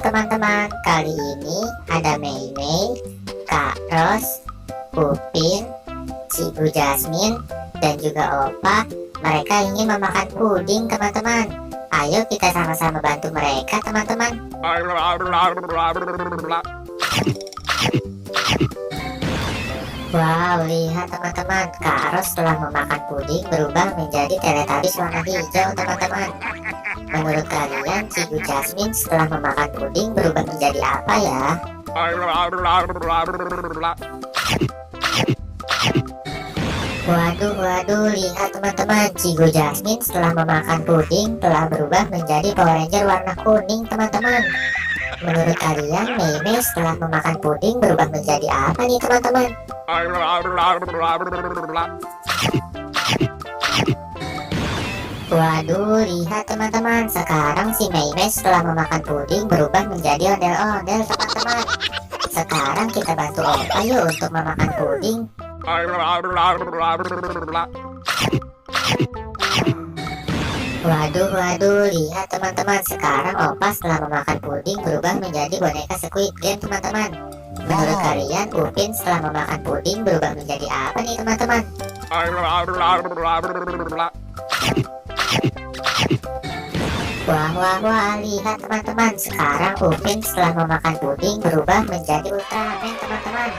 teman-teman, kali ini ada Mei Mei, Kak Ros, Upin, Cibu Jasmine, dan juga Opa. Mereka ingin memakan puding teman-teman. Ayo kita sama-sama bantu mereka teman-teman. Wow, lihat teman-teman, Kak Ros setelah memakan puding berubah menjadi Teletubbies warna hijau teman-teman. Menurut kalian, Cibu Jasmine setelah memakan puding berubah menjadi apa ya? Waduh, lihat teman-teman, Cibu Jasmine setelah memakan puding telah berubah menjadi Power Ranger warna kuning teman-teman. Menurut kalian, Mei Mei setelah memakan puding berubah menjadi apa nih teman-teman? Waduh, lihat teman-teman, sekarang si Mei Mei setelah memakan puding berubah menjadi ondel-ondel teman-teman. Sekarang kita bantu Opa yuk untuk memakan puding. Waduh, lihat teman-teman, sekarang Opa setelah memakan puding berubah menjadi boneka Squid Game teman-teman. Menurut kalian, Upin setelah memakan puding berubah menjadi apa nih teman-teman? Wah, lihat teman-teman, sekarang Upin setelah memakan puding berubah menjadi Ultraman teman-teman.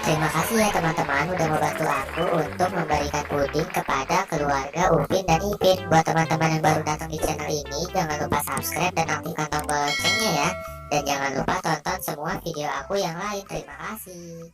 Terima kasih ya teman-teman udah membantu aku untuk memberikan puding kepada keluarga Upin dan Ipin. Buat teman-teman yang baru datang di channel ini, jangan lupa subscribe dan aktifkan tombol loncengnya ya. Dan jangan lupa tonton semua video aku yang lain. Terima kasih.